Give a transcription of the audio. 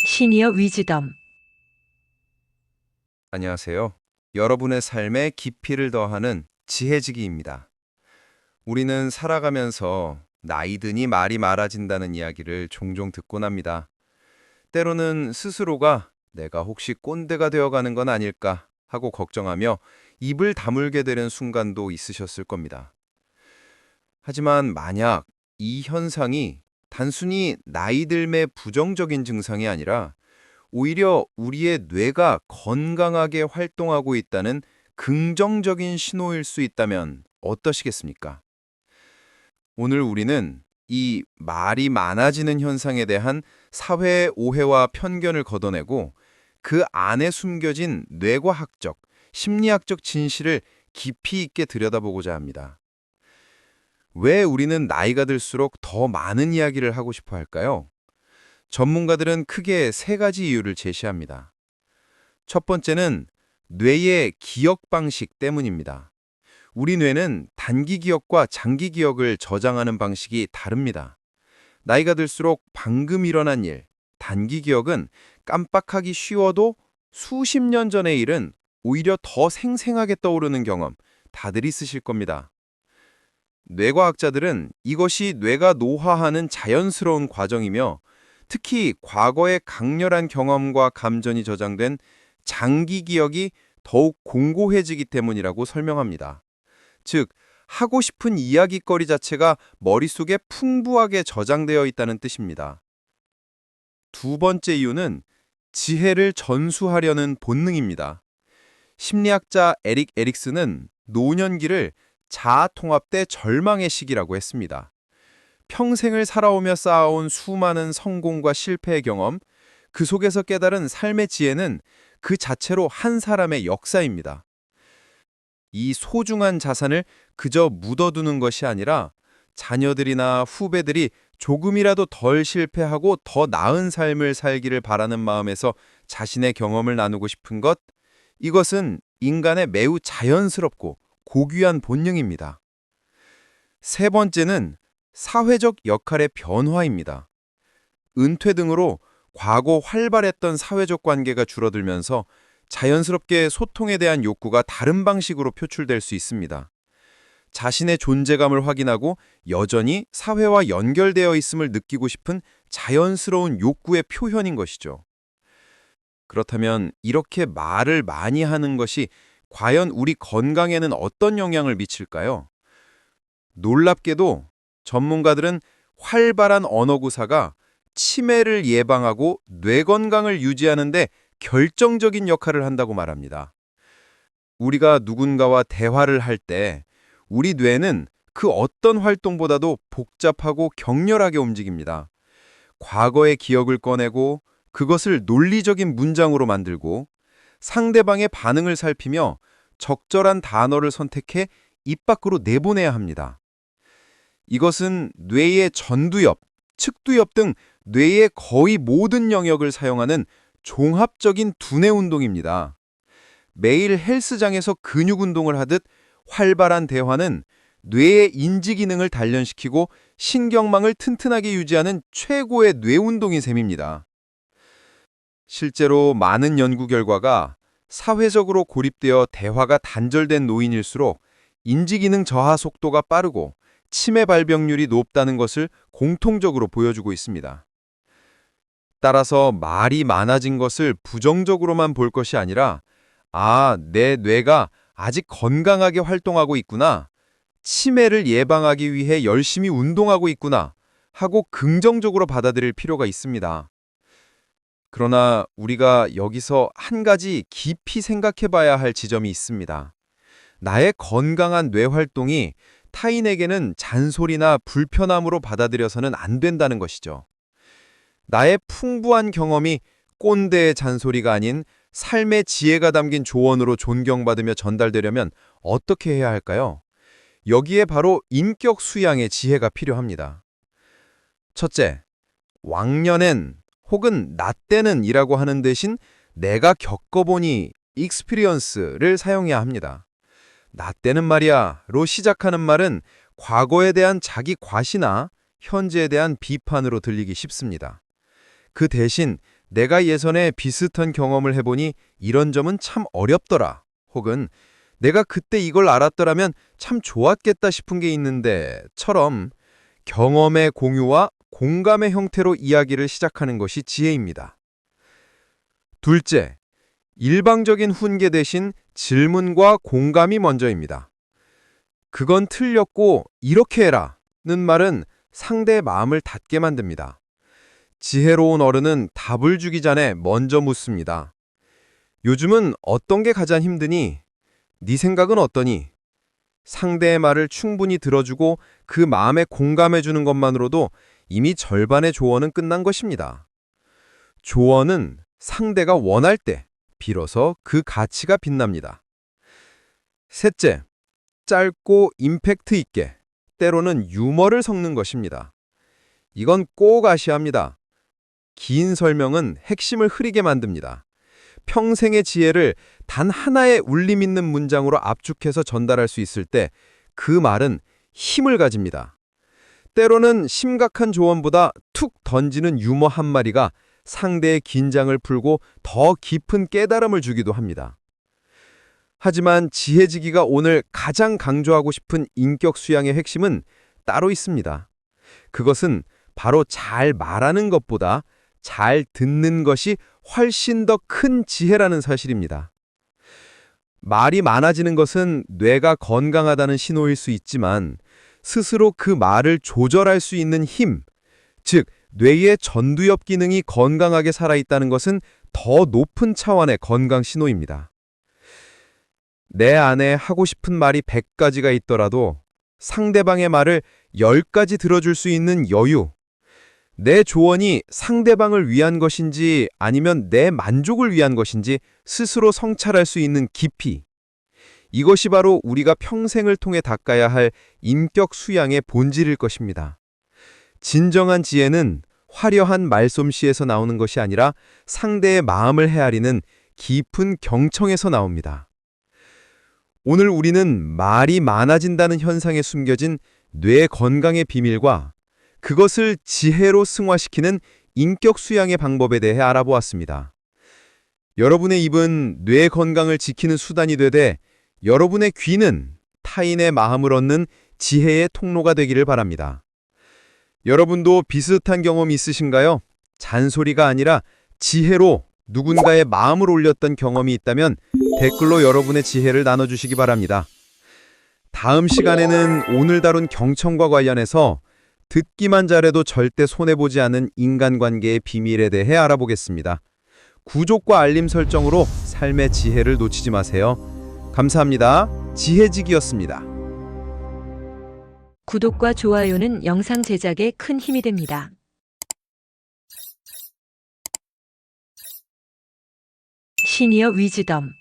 시니어 위즈덤. 안녕하세요. 여러분의 삶에 깊이를 더하는 지혜지기입니다. 우리는 살아가면서 나이 드니 말이 많아진다는 이야기를 종종 듣곤 합니다. 때로는 스스로가 내가 혹시 꼰대가 되어가는 건 아닐까 하고 걱정하며 입을 다물게 되는 순간도 있으셨을 겁니다. 하지만 만약 이 현상이 단순히 나이 들매 부정적인 증상이 아니라 오히려 우리의 뇌가 건강하게 활동하고 있다는 긍정적인 신호일 수 있다면 어떠시겠습니까? 오늘 우리는 이 말이 많아지는 현상에 대한 사회의 오해와 편견을 걷어내고 그 안에 숨겨진 뇌과학적, 심리학적 진실을 깊이 있게 들여다보고자 합니다. 왜 우리는 나이가 들수록 더 많은 이야기를 하고 싶어 할까요? 전문가들은 크게 세 가지 이유를 제시합니다. 첫 번째는 뇌의 기억 방식 때문입니다. 우리 뇌는 단기 기억과 장기 기억을 저장하는 방식이 다릅니다. 나이가 들수록 방금 일어난 일, 단기 기억은 깜빡하기 쉬워도 수십 년 전의 일은 오히려 더 생생하게 떠오르는 경험 다들 있으실 겁니다. 뇌과학자들은 이것이 뇌가 노화하는 자연스러운 과정이며 특히 과거의 강렬한 경험과 감정이 저장된 장기 기억이 더욱 공고해지기 때문이라고 설명합니다. 즉, 하고 싶은 이야깃거리 자체가 머릿속에 풍부하게 저장되어 있다는 뜻입니다. 두 번째 이유는 지혜를 전수하려는 본능입니다. 심리학자 에릭 에릭슨은 노년기를 자아통합 때 절망의 시기라고 했습니다. 평생을 살아오며 쌓아온 수많은 성공과 실패의 경험, 그 속에서 깨달은 삶의 지혜는 그 자체로 한 사람의 역사입니다. 이 소중한 자산을 그저 묻어두는 것이 아니라 자녀들이나 후배들이 조금이라도 덜 실패하고 더 나은 삶을 살기를 바라는 마음에서 자신의 경험을 나누고 싶은 것, 이것은 인간의 매우 자연스럽고 고귀한 본능입니다. 세 번째는 사회적 역할의 변화입니다. 은퇴 등으로 과거 활발했던 사회적 관계가 줄어들면서 자연스럽게 소통에 대한 욕구가 다른 방식으로 표출될 수 있습니다. 자신의 존재감을 확인하고 여전히 사회와 연결되어 있음을 느끼고 싶은 자연스러운 욕구의 표현인 것이죠. 그렇다면 이렇게 말을 많이 하는 것이 과연 우리 건강에는 어떤 영향을 미칠까요? 놀랍게도 전문가들은 활발한 언어 구사가 치매를 예방하고 뇌 건강을 유지하는 데 결정적인 역할을 한다고 말합니다. 우리가 누군가와 대화를 할 때 우리 뇌는 그 어떤 활동보다도 복잡하고 격렬하게 움직입니다. 과거의 기억을 꺼내고 그것을 논리적인 문장으로 만들고 상대방의 반응을 살피며 적절한 단어를 선택해 입 밖으로 내보내야 합니다. 이것은 뇌의 전두엽, 측두엽 등 뇌의 거의 모든 영역을 사용하는 종합적인 두뇌 운동입니다. 매일 헬스장에서 근육 운동을 하듯 활발한 대화는 뇌의 인지 기능을 단련시키고 신경망을 튼튼하게 유지하는 최고의 뇌 운동인 셈입니다. 실제로 많은 연구 결과가 사회적으로 고립되어 대화가 단절된 노인일수록 인지기능 저하 속도가 빠르고 치매 발병률이 높다는 것을 공통적으로 보여주고 있습니다. 따라서 말이 많아진 것을 부정적으로만 볼 것이 아니라 내 뇌가 아직 건강하게 활동하고 있구나, 치매를 예방하기 위해 열심히 운동하고 있구나 하고 긍정적으로 받아들일 필요가 있습니다. 그러나 우리가 여기서 한 가지 깊이 생각해 봐야 할 지점이 있습니다. 나의 건강한 뇌 활동이 타인에게는 잔소리나 불편함으로 받아들여서는 안 된다는 것이죠. 나의 풍부한 경험이 꼰대의 잔소리가 아닌 삶의 지혜가 담긴 조언으로 존경받으며 전달되려면 어떻게 해야 할까요? 여기에 바로 인격 수양의 지혜가 필요합니다. 첫째, 왕년엔 혹은 나 때는 이라고 하는 대신 내가 겪어보니 experience를 사용해야 합니다. 나 때는 말이야로 시작하는 말은 과거에 대한 자기 과시나 현재에 대한 비판으로 들리기 쉽습니다. 그 대신 내가 예전에 비슷한 경험을 해보니 이런 점은 참 어렵더라. 혹은 내가 그때 이걸 알았더라면 참 좋았겠다 싶은 게 있는데 처럼 경험의 공유와 공감의 형태로 이야기를 시작하는 것이 지혜입니다. 둘째, 일방적인 훈계 대신 질문과 공감이 먼저입니다. 그건 틀렸고 이렇게 해라는 말은 상대의 마음을 닫게 만듭니다. 지혜로운 어른은 답을 주기 전에 먼저 묻습니다. 요즘은 어떤 게 가장 힘드니? 네 생각은 어떠니? 상대의 말을 충분히 들어주고 그 마음에 공감해주는 것만으로도 이미 절반의 조언은 끝난 것입니다. 조언은 상대가 원할 때 비로소 그 가치가 빛납니다. 셋째, 짧고 임팩트 있게, 때로는 유머를 섞는 것입니다. 이건 꼭 아셔야 합니다. 긴 설명은 핵심을 흐리게 만듭니다. 평생의 지혜를 단 하나의 울림 있는 문장으로 압축해서 전달할 수 있을 때 그 말은 힘을 가집니다. 때로는 심각한 조언보다 툭 던지는 유머 한 마리가 상대의 긴장을 풀고 더 깊은 깨달음을 주기도 합니다. 하지만 지혜지기가 오늘 가장 강조하고 싶은 인격 수양의 핵심은 따로 있습니다. 그것은 바로 잘 말하는 것보다 잘 듣는 것이 훨씬 더 큰 지혜라는 사실입니다. 말이 많아지는 것은 뇌가 건강하다는 신호일 수 있지만 스스로 그 말을 조절할 수 있는 힘, 즉 뇌의 전두엽 기능이 건강하게 살아있다는 것은 더 높은 차원의 건강 신호입니다. 내 안에 하고 싶은 말이 100가지가 있더라도 상대방의 말을 10가지 들어줄 수 있는 여유, 내 조언이 상대방을 위한 것인지 아니면 내 만족을 위한 것인지 스스로 성찰할 수 있는 깊이, 이것이 바로 우리가 평생을 통해 닦아야 할 인격 수양의 본질일 것입니다. 진정한 지혜는 화려한 말솜씨에서 나오는 것이 아니라 상대의 마음을 헤아리는 깊은 경청에서 나옵니다. 오늘 우리는 말이 많아진다는 현상에 숨겨진 뇌 건강의 비밀과 그것을 지혜로 승화시키는 인격 수양의 방법에 대해 알아보았습니다. 여러분의 입은 뇌 건강을 지키는 수단이 되되 여러분의 귀는 타인의 마음을 얻는 지혜의 통로가 되기를 바랍니다. 여러분도 비슷한 경험 있으신가요? 잔소리가 아니라 지혜로 누군가의 마음을 올렸던 경험이 있다면 댓글로 여러분의 지혜를 나눠주시기 바랍니다. 다음 시간에는 오늘 다룬 경청과 관련해서 듣기만 잘해도 절대 손해보지 않은 인간관계의 비밀에 대해 알아보겠습니다. 구독과 알림 설정으로 삶의 지혜를 놓치지 마세요. 감사합니다. 지혜직이었습니다. 구독과 좋아요는 영상 제작에 큰 힘이 됩니다. 시니어 위즈덤